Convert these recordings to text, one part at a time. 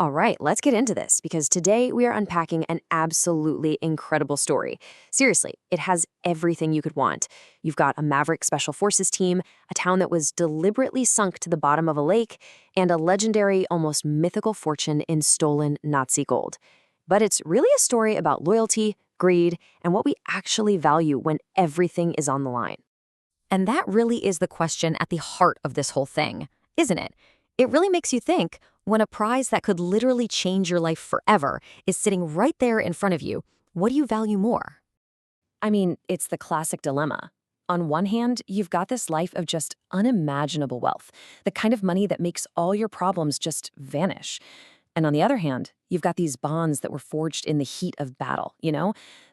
All right, let's get into this because today we are unpacking an absolutely incredible story. Seriously, it has everything you could want. You've got a Maverick Special Forces team, a town that was deliberately sunk to the bottom of a lake, and a legendary, almost mythical fortune in stolen Nazi gold. But it's really a story about loyalty, greed, and what we actually value when everything is on the line. And that really is the question at the heart of this whole thing, isn't it? It really makes you think when a prize that could literally change your life forever is sitting right there in front of you, what do you value more? I mean, it's the classic dilemma. On one hand, you've got this life of just unimaginable wealth, the kind of money that makes all your problems just vanish. And on the other hand, you've got these bonds that were forged in the heat of battle,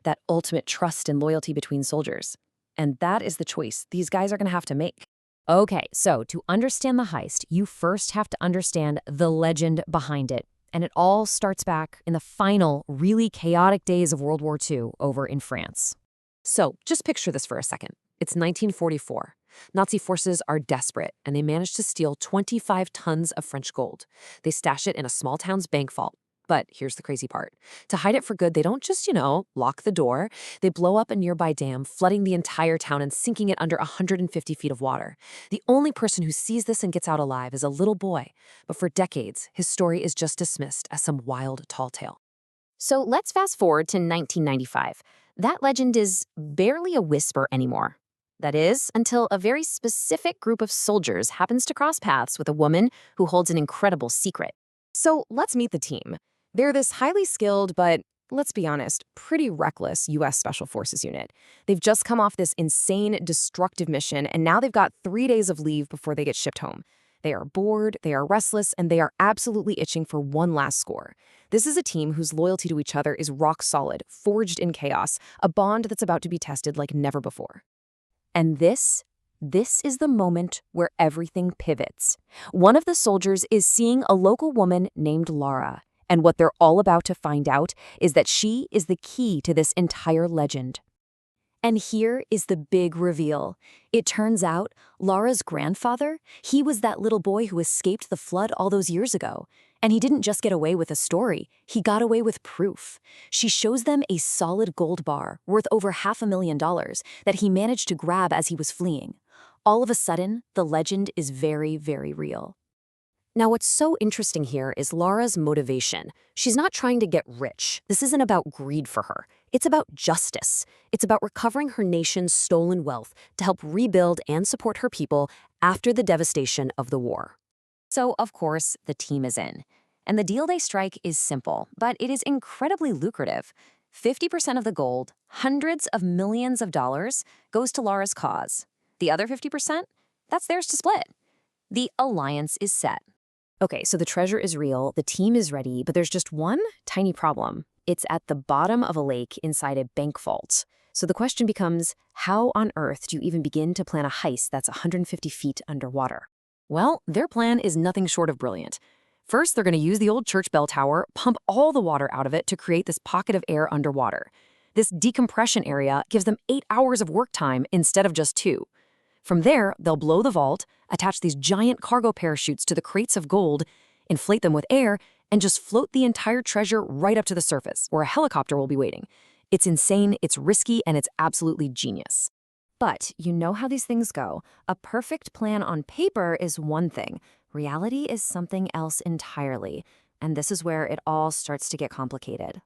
that ultimate trust and loyalty between soldiers. And that is the choice these guys are going to have to make. Okay, so to understand the heist, you first have to understand the legend behind it. And it all starts back in the final, really chaotic days of World War II over in France. So just picture this for a second. It's 1944. Nazi forces are desperate, and they manage to steal 25 tons of French gold. They stash it in a small town's bank vault. But here's the crazy part. To hide it for good, they don't just, lock the door. They blow up a nearby dam, flooding the entire town and sinking it under 150 feet of water. The only person who sees this and gets out alive is a little boy. But for decades, his story is just dismissed as some wild, tall tale. So let's fast forward to 1995. That legend is barely a whisper anymore. That is, until a very specific group of soldiers happens to cross paths with a woman who holds an incredible secret. So let's meet the team. They're this highly skilled, but let's be honest, pretty reckless U.S. Special Forces unit. They've just come off this insane, destructive mission, and now they've got 3 days of leave before they get shipped home. They are bored, they are restless, and they are absolutely itching for one last score. This is a team whose loyalty to each other is rock solid, forged in chaos, a bond that's about to be tested like never before. And this is the moment where everything pivots. One of the soldiers is seeing a local woman named Laura, and what they're all about to find out is that she is the key to this entire legend. And here is the big reveal. It turns out Laura's grandfather, he was that little boy who escaped the flood all those years ago. And he didn't just get away with a story, he got away with proof. She shows them a solid gold bar worth over $500,000 that he managed to grab as he was fleeing. All of a sudden, the legend is very, very real. Now, what's so interesting here is Laura's motivation. She's not trying to get rich. This isn't about greed for her. It's about justice. It's about recovering her nation's stolen wealth to help rebuild and support her people after the devastation of the war. So, of course, the team is in. And the deal they strike is simple, but it is incredibly lucrative. 50% of the gold, hundreds of millions of dollars, goes to Laura's cause. The other 50%? That's theirs to split. The alliance is set. Okay, so the treasure is real, the team is ready, but there's just one tiny problem. It's at the bottom of a lake inside a bank vault. So the question becomes, how on earth do you even begin to plan a heist that's 150 feet underwater? Well, their plan is nothing short of brilliant. First, they're going to use the old church bell tower, pump all the water out of it to create this pocket of air underwater. This decompression area gives them 8 hours of work time instead of just 2. From there, they'll blow the vault, attach these giant cargo parachutes to the crates of gold, inflate them with air, and just float the entire treasure right up to the surface, where a helicopter will be waiting. It's insane, it's risky, and it's absolutely genius. But you know how these things go. A perfect plan on paper is one thing. Reality is something else entirely. And this is where it all starts to get complicated.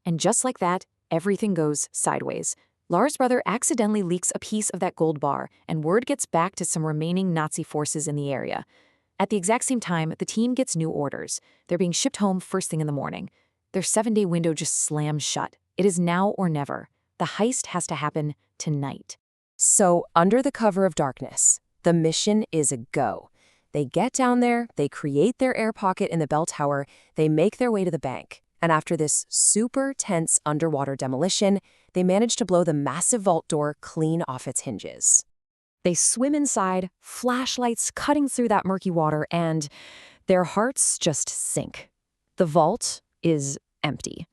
And just like that, everything goes sideways. Laura's brother accidentally leaks a piece of that gold bar, and word gets back to some remaining Nazi forces in the area. At the exact same time, the team gets new orders. They're being shipped home first thing in the morning. Their 7-day window just slams shut. It is now or never. The heist has to happen tonight. So, under the cover of darkness, the mission is a go. They get down there, they create their air pocket in the bell tower, they make their way to the bank. And after this super tense underwater demolition, they manage to blow the massive vault door clean off its hinges. They swim inside, flashlights cutting through that murky water, and their hearts just sink. The vault is empty.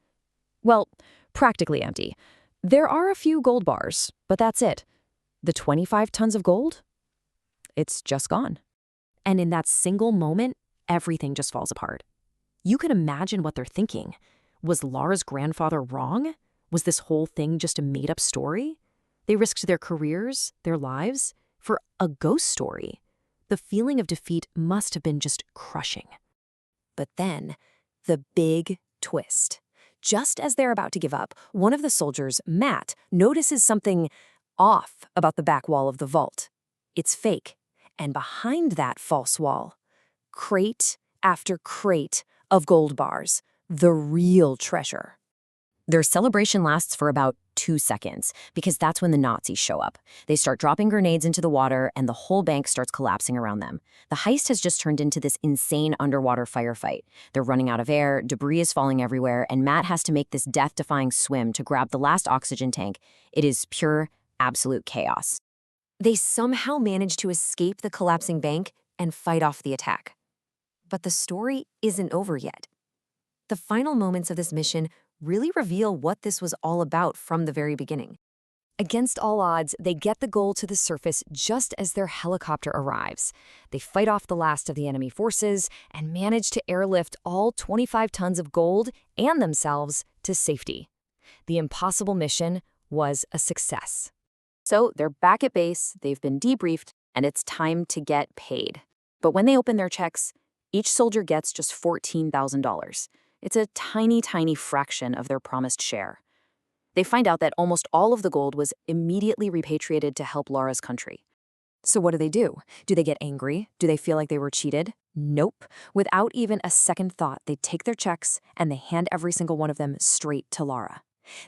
Well, practically empty. There are a few gold bars, but that's it. The 25 tons of gold? It's just gone. And in that single moment, everything just falls apart. You can imagine what they're thinking. Was Laura's grandfather wrong? Was this whole thing just a made-up story? They risked their careers, their lives, for a ghost story. The feeling of defeat must have been just crushing. But then, the big twist. Just as they're about to give up, one of the soldiers, Matt, notices something off about the back wall of the vault. It's fake. And behind that false wall, crate after crate of gold bars, the real treasure. Their celebration lasts for about 2 seconds, because that's when the Nazis show up. They start dropping grenades into the water, and the whole bank starts collapsing around them. The heist has just turned into this insane underwater firefight. They're running out of air, debris is falling everywhere, and Matt has to make this death-defying swim to grab the last oxygen tank. It is pure, absolute chaos. They somehow manage to escape the collapsing bank and fight off the attack. But the story isn't over yet. The final moments of this mission really reveal what this was all about from the very beginning. Against all odds, they get the gold to the surface just as their helicopter arrives. They fight off the last of the enemy forces and manage to airlift all 25 tons of gold and themselves to safety. The impossible mission was a success. So they're back at base, they've been debriefed, and it's time to get paid. But when they open their checks, each soldier gets just $14,000. It's a tiny, tiny fraction of their promised share. They find out that almost all of the gold was immediately repatriated to help Laura's country. So what do? Do they get angry? Do they feel like they were cheated? Nope. Without even a second thought, they take their checks and they hand every single one of them straight to Laura.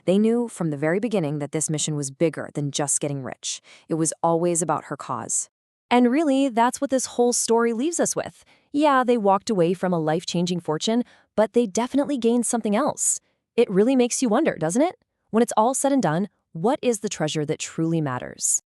They knew from the very beginning that this mission was bigger than just getting rich. It was always about her cause. And really, that's what this whole story leaves us with. Yeah, they walked away from a life-changing fortune, but they definitely gained something else. It really makes you wonder, doesn't it? When it's all said and done, what is the treasure that truly matters?